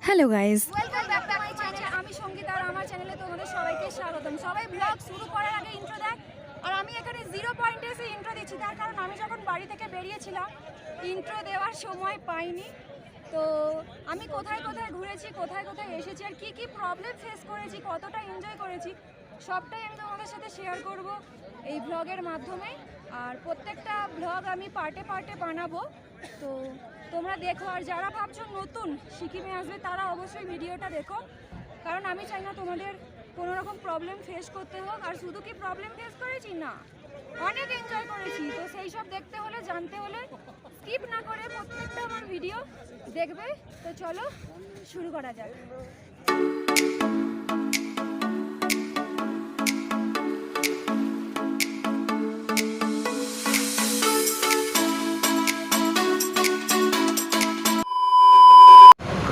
Hello guys, welcome back to my channel. আমি সঙ্গীতা আর আমার চ্যানেলে তোমাদের সবাইকে স্বাগতম। সবাই ব্লগ শুরু করার আগে ইন্ট্রো দেয়, আর আমি এখানে 0 পয়েন্টে এসে ইন্ট্রো দিচ্ছি। তার কারণ আমি যখন বাড়ি থেকে বেরিয়েছিলাম ইন্ট্রো দেওয়ার সময় পাইনি। তো আমি কোথায় কোথায় ঘুরেছি, কোথায় কোথায় এসেছি, আর কি কি প্রবলেম ফেস করেছি, কতটা এনজয় করেছি, সবটাই আমি তোমাদের সাথে শেয়ার করব এই ব্লগের মাধ্যমে। আর প্রত্যেকটা ব্লগ আমি পার্টে পার্টে বানাবো, তো তোমরা দেখো। আর যারা ভাবছো নতুন সিকিমে আসবে তারা অবশ্যই ভিডিওটা দেখো, কারণ আমি চাই না তোমাদের কোনো রকম প্রবলেম ফেস করতে হোক। আর শুধু কি প্রবলেম ফেস করেছি না, অনেক এনজয় করেছি। তো সেই সব দেখতে হলে, জানতে হলে স্কিপ না করে প্রত্যেকটা আমার ভিডিও দেখবে। তো চলো শুরু করা যাক।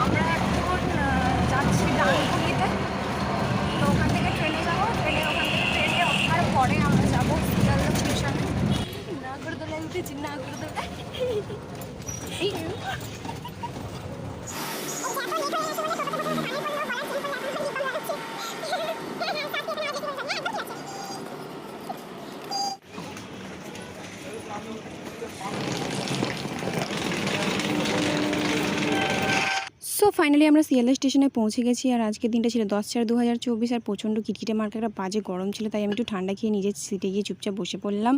আমরা এখন যাচ্ছি ডানকুনিতে। তো ওখান থেকে ট্রেনে যাবো, ট্রেনে ওঠার পরে আমরা যাবো শিয়ালদা স্টেশনে। নাগরদোলায় উঠেছি, নাগরদোলায়। সো ফাইনালি আমরা শিয়ালদা স্টেশনে পৌঁছে গেছি। আর আজকের দিনটা ছিল 10/4/2024 আর প্রচণ্ড কিটকিটে মার্কা একটা বাজে গরম ছিল, তাই আমি একটু ঠান্ডা খেয়ে নিজের সিটে গিয়ে চুপচাপ বসে পড়লাম।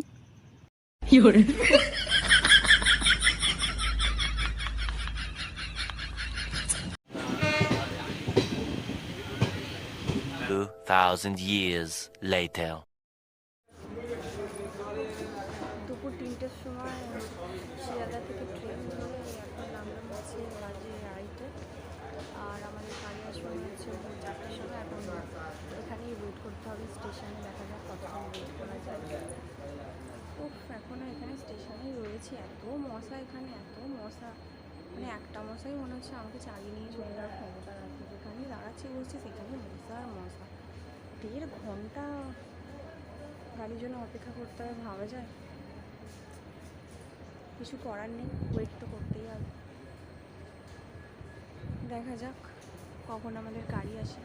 2,000 years later. দুপুর 3টের সময় শিয়ালদা থেকে ট্রেন ধরে এখন নামলাম হচ্ছে বাজে 2:30। আর আমাদের গাড়ি আসবে হচ্ছে 4টার সময়। এখন এখানেই ওয়েট করতে হবে স্টেশনে, দেখা যাক কতক্ষণ ওয়েট করা যায়। উফ, এখনও এখানে স্টেশনেই রয়েছি। এত মশা এখানে, এত মশা, মানে একটা মশাই মনে হচ্ছে আমাকে চালিয়ে নিয়ে চলে যাওয়ার ক্ষমতা রাখে। যেখানেই দাঁড়াচ্ছি বসছি সেখানে মশা আর মশা। 1.5 ঘন্টা গাড়ির জন্য অপেক্ষা করতে হবে, ভাবা যায়? কিছু করার নেই, ওয়েট তো করতেই হবে। দেখা যাক কখন আমাদের গাড়ি আসে।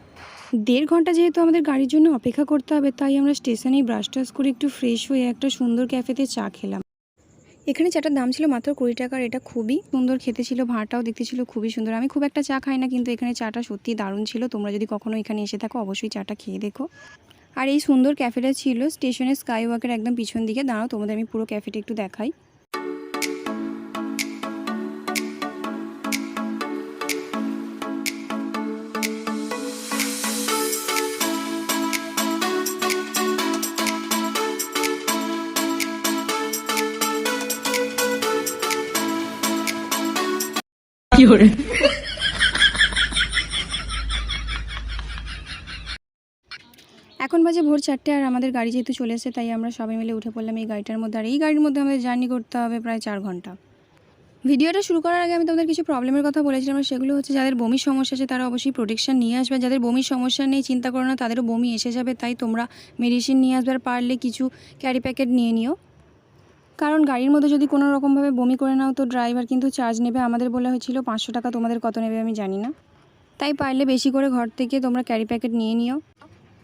1.5 ঘন্টা যেহেতু আমাদের গাড়ির জন্য অপেক্ষা করতে হবে, তাই আমরা স্টেশনেই ব্রাশ টাশ করে একটু ফ্রেশ হয়ে একটা সুন্দর ক্যাফেতে চা খেলাম। এখানে চাটার দাম ছিল মাত্র 20 টাকা। আর এটা খুবই সুন্দর খেতে ছিল, ভাঁটাও দেখতে ছিল খুবই সুন্দর। আমি খুব একটা চা খাই না, কিন্তু এখানে চাটা সত্যি দারুণ ছিল। তোমরা যদি কখনো এখানে এসে থাকো অবশ্যই চাটা খেয়ে দেখো। আর এই সুন্দর ক্যাফেটা ছিল স্টেশনের স্কাই ওয়াকের একদম পিছন দিকে। দাঁড়াও তোমাদের আমি পুরো ক্যাফেটা একটু দেখাই। এখন বাজে ভোর 4টে। আর আমাদের গাড়ি যেহেতু চলে এসেছে, তাই আমরা সবাই মিলে উঠে পড়লাম এই গাড়িটার মধ্যে। আর এই গাড়ির মধ্যে আমাদের জার্নি করতে হবে প্রায় 4 ঘন্টা। ভিডিওটা শুরু করার আগে আমি তোমাদের কিছু প্রবলেমের কথা বলেছিলাম, আর সেগুলো হচ্ছে যাদের বমির সমস্যা আছে তারা অবশ্যই প্রোটেকশন নিয়ে আসবে। যাদের বমির সমস্যা নেই চিন্তা করো না, তাদেরও বমি এসে যাবে, তাই তোমরা মেডিসিন নিয়ে আসবে। আর পারলে কিছু ক্যারি প্যাকেট নিয়ে নিও, কারণ গাড়ির মধ্যে যদি কোনো রকমভাবে বমি করে নাও তো ড্রাইভার কিন্তু চার্জ নেবে। আমাদের বলা হয়েছিল 500 টাকা, তোমাদের কত নেবে আমি জানি না। তাই পারলে বেশি করে ঘর থেকে তোমরা ক্যারি প্যাকেট নিয়ে নিও।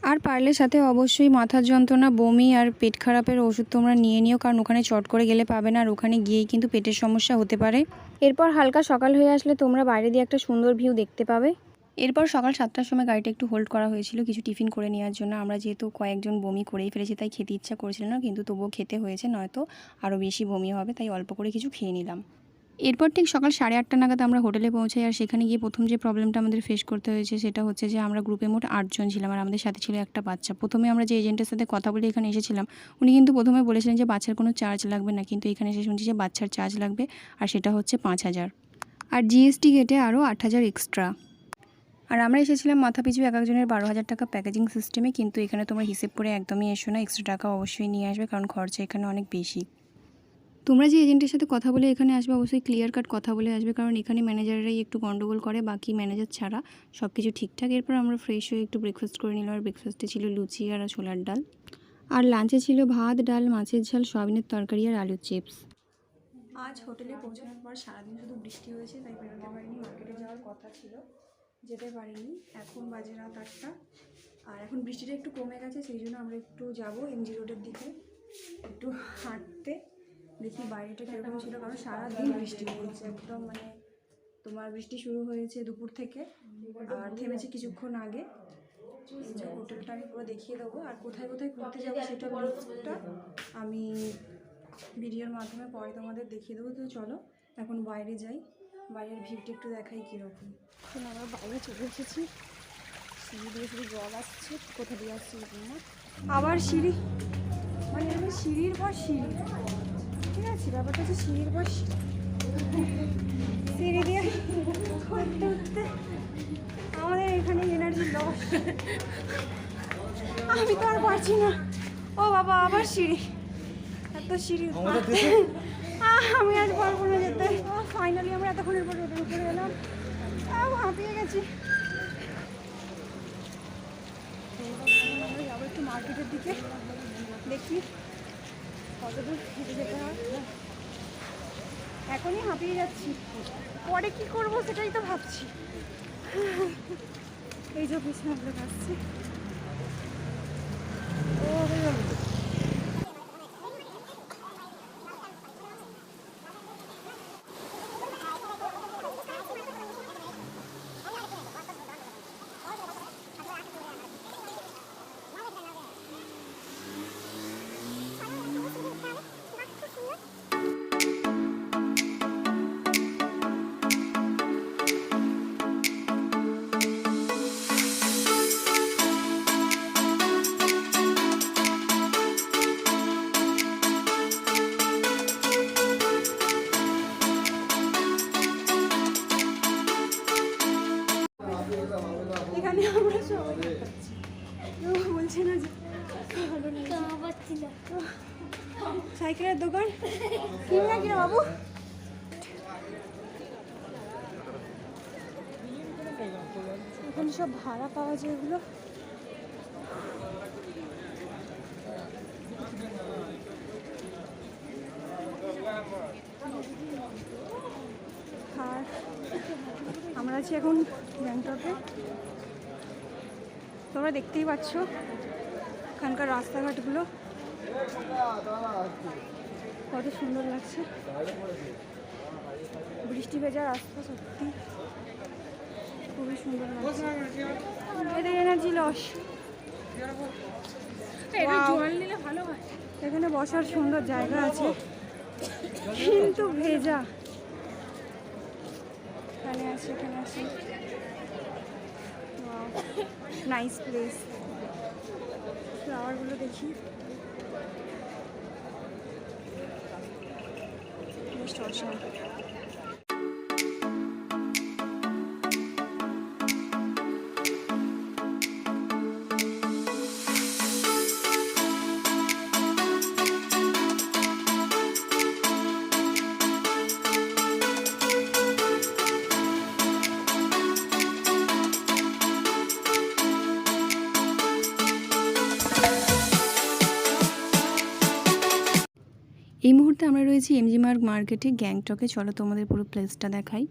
আর পারলে সাথে অবশ্যই মাথার যন্ত্রণা, বমি আর পেট খারাপের ওষুধ তোমরা নিয়ে নিও, কারণ ওখানে চট করে গেলে পাবে না, আর ওখানে গিয়েই কিন্তু পেটের সমস্যা হতে পারে। এরপর হালকা সকাল হয়ে আসলে তোমরা বাইরে দিয়ে একটা সুন্দর ভিউ দেখতে পাবে। এরপর সকাল 7টার সময় গাড়িটা একটু হোল্ড করা হয়েছিল কিছু টিফিন করে নেওয়ার জন্য। আমরা যেহেতু কয়েকজন বমি করেই ফেলেছি, তাই খেতে ইচ্ছা করেছিল না, কিন্তু তবুও খেতে হয়েছে, নয়তো আরও বেশি বমি হবে, তাই অল্প করে কিছু খেয়ে নিলাম। এরপর ঠিক সকাল 8:30 নাগাদ আমরা হোটেলে পৌঁছাই। আর সেখানে গিয়ে প্রথম যে প্রবলেমটা আমাদের ফেস করতে হয়েছে সেটা হচ্ছে যে আমরা গ্রুপে মোট 8 জন ছিলাম, আর আমাদের সাথে ছিল একটা বাচ্চা। প্রথমে আমরা যে এজেন্টের সাথে কথা বলে এখানে এসেছিলাম, উনি কিন্তু প্রথমে বলেছিলেন যে বাচ্চার কোনো চার্জ লাগবে না, কিন্তু এখানে এসে শুনছি যে বাচ্চার চার্জ লাগবে, আর সেটা হচ্ছে 5,000, আর জিএসটি কেটে আরও 8,000 এক্সট্রা। আর আমরা এসেছিলাম মাথাপিছু এক একজনের 12,000 টাকা প্যাকেজিং সিস্টেমে, কিন্তু এখানে তোমরা হিসেব করে একদমই এসো না, এক্সট্রা টাকা অবশ্যই নিয়ে আসবে, কারণ খরচা এখানে অনেক বেশি। তোমরা যে এজেন্টের সাথে কথা বলে এখানে আসবে অবশ্যই ক্লিয়ার কাট কথা বলে আসবে, কারণ এখানে ম্যানেজাররাই একটু গন্ডগোল করে, বাকি ম্যানেজার ছাড়া সব কিছু ঠিকঠাক। এরপর আমরা ফ্রেশ হয়ে একটু ব্রেকফাস্ট করে নিলাম। আর ব্রেকফাস্টে ছিল লুচি আর ছোলার ডাল, আর লাঞ্চে ছিল ভাত, ডাল, মাছের ঝাল, সয়াবিনের তরকারি আর আলুর চিপস। আজ হোটেলে পৌঁছানোর পর সারাদিন শুধু বৃষ্টি হয়েছে, তাই বেরোতে পারিনি। মার্কেটে যাওয়ার কথা ছিল, যেতে পারিনি। এখন বাজে রাত 8টা, আর এখন বৃষ্টিটা একটু কমে গেছে, সেই জন্য আমরা একটু যাব এমজি রোডের দিকে একটু হাঁটতে, দেখি বাইরেটা কীরকম ছিল, কারণ সারাদিন বৃষ্টি হয়েছে একদম, মানে তোমার বৃষ্টি শুরু হয়েছে দুপুর থেকে আর থেমেছে কিছুক্ষণ আগে। এই যে হোটেলটা আমি পুরো দেখিয়ে দেবো, আর কোথায় কোথায় ঘুরতে যাবো সেটা লিস্টটা আমি ভিডিওর মাধ্যমে পরে তোমাদের দেখিয়ে দেবো। তো চলো এখন বাইরে যাই, বাইরের ভিউটা একটু দেখাই কীরকম। এখন আমরা বাইরে চলে এসেছি, সিঁড়ি দিয়ে শুধু জল আসছে, কোথা দিয়ে আসছে না, আবার সিঁড়ি, মানে আমি সিঁড়ির পর সিঁড়ি, ঠিক আছে, ব্যাপারটা হচ্ছে সিঁড়ির পর সিঁড়ি দিয়ে উঠতে উঠতে আমাদের এখানে এনার্জি লস, আমি তো আর পারছি না। ও বাবা, আবার সিঁড়ি, এত সিঁড়ি আমি আজ পারবো না যেতে। ফাইনালি আমরা এতক্ষণের পর রোডের উপরে এলাম, হাঁপিয়ে গেছি। আমরা যাবো একটু মার্কেটের দিকে, দেখি কতদূর হেঁটে যেতে হয়। এখনই হাঁপিয়ে যাচ্ছি, পরে কি করব সেটাই তো ভাবছি। এই যে পিছনে আপনার আসছে, ও এখানে আমরা সবাই খাচ্ছি, বলছে না যে ভালো নেই। সাইকেলের দোকান কিনে না কিনা বাবু, এখন সব ভাড়া পাওয়া যায় এগুলো। আর আমরা আছি এখন গ্যাংটকে, তোমরা দেখতেই পাচ্ছ এখানকার রাস্তাঘাটগুলো কত সুন্দর লাগছে, বৃষ্টি ভেজা রাস্তা, সত্যি খুবই সুন্দর লাগছে। এদের এনার্জি লস, এখানে বসার সুন্দর জায়গা আছে কিন্তু ভেজা। এখানে আছে, এখানে আছে, নাইস প্লেস। ফ্লাওয়ারগুলো দেখি, বেশ অসাধারণ। এই মুহূর্তে আমরা রয়েছি এমজি মার্গ মার্কেটে গ্যাংটকে। চলো তোমাদের পুরো প্লেসটা দেখাই।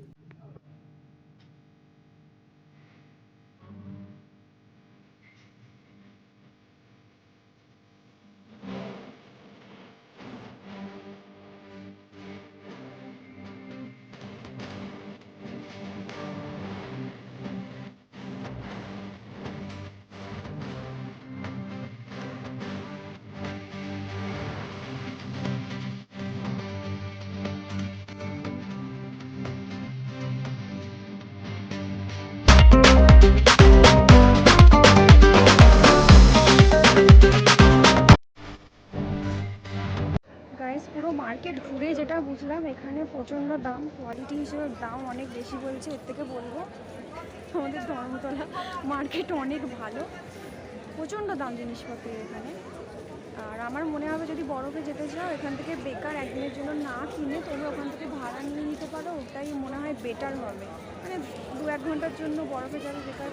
গাইস, পুরো মার্কেট ঘুরে যেটা বুঝলাম, এখানে প্রচণ্ড দাম, কোয়ালিটি হিসেবে দাম অনেক বেশি বলছে। এর থেকে বলবো আমাদের ধর্মতলা মার্কেট অনেক ভালো, প্রচণ্ড দাম জিনিসপত্রের এখানে। আর আমার মনে হবে যদি বরফে যেতে চাও, এখান থেকে বেকার একদিনের জন্য না কিনে তবে ওখান থেকে ভাড়া নিয়ে নিতে পারো, ওটাই মনে হয় বেটার হবে। মানে 2-1 ঘন্টার জন্য বরফে যাবে বেকার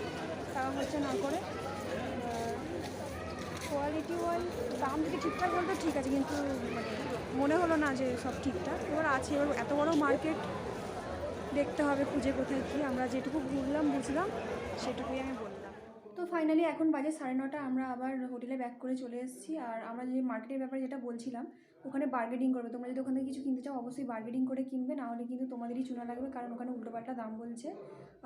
টাকা খরচা না করে। কোয়ালিটি ওয়াইজ দাম যদি ঠিকঠাক বলতো ঠিক আছে, কিন্তু মানে মনে হলো না যে সব ঠিকঠাক। এবার আছে, এবার এত বড় মার্কেট দেখতে হবে খুঁজে কোথায় কী। আমরা যেটুকু ঘুরলাম বুঝলাম সেটুকুই আমি বললাম। তো ফাইনালি এখন বাজে 9:30, আমরা আবার হোটেলে ব্যাক করে চলে এসেছি। আর আমরা যে মার্কেটের ব্যাপারে যেটা বলছিলাম, ওখানে বার্গেনিং করবে। তোমরা যদি ওখান থেকে কিছু কিনতে চাও অবশ্যই বার্গেনিং করে কিনবে, নাহলে কিন্তু তোমাদেরই চুনা লাগবে, কারণ ওখানে উল্টোপাল্টা দাম বলছে।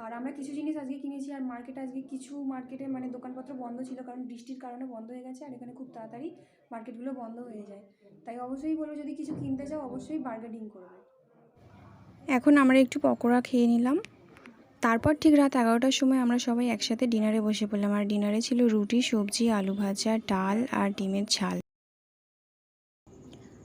আর আমরা কিছু জিনিস আজকে কিনেছি। আর মার্কেটে আজকে কিছু মার্কেটে মানে দোকানপত্র বন্ধ ছিল, কারণ বৃষ্টির কারণে বন্ধ হয়ে গেছে। আর এখানে খুব তাড়াতাড়ি মার্কেটগুলো বন্ধ হয়ে যায়, তাই অবশ্যই বলবো যদি কিছু কিনতে চাও অবশ্যই বার্গেনিং করবে। এখন আমরা একটু পকোড়া খেয়ে নিলাম। তারপর ঠিক রাত 11টার সময় আমরা সবাই একসাথে ডিনারে বসে পড়লাম। আর ডিনারে ছিল রুটি, সবজি, আলু ভাজা, ডাল আর ডিমের ঝাল।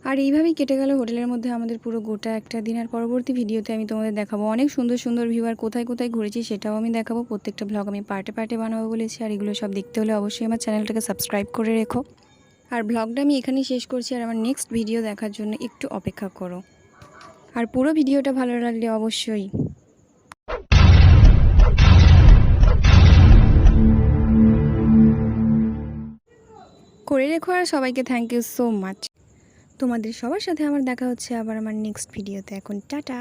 আর এইভাবেই কেটে গেল হোটেলের মধ্যে আমাদের পুরো গোটা একটা দিন। আর পরবর্তী ভিডিওতে আমি তোমাদের দেখাবো অনেক সুন্দর সুন্দর ভিউ, আর কোথায় কোথায় ঘুরেছি সেটাও আমি দেখাবো। প্রত্যেকটা ব্লগ আমি পার্টে পার্টে বানাবো বলেছি। আর এগুলো সব দেখতে হলে অবশ্যই আমার চ্যানেলটাকে সাবস্ক্রাইব করে রেখো। আর ব্লগটা আমি এখানেই শেষ করছি। আর আমার নেক্সট ভিডিও দেখার জন্য একটু অপেক্ষা করো। আর পুরো ভিডিওটা ভালো লাগলে অবশ্যই করে রেখো। আর সবাইকে থ্যাংক ইউ সো মাচ। তোমাদের সবার সাথে আমার দেখা হচ্ছে আবার আমার নেক্সট ভিডিওতে। এখন টাটা।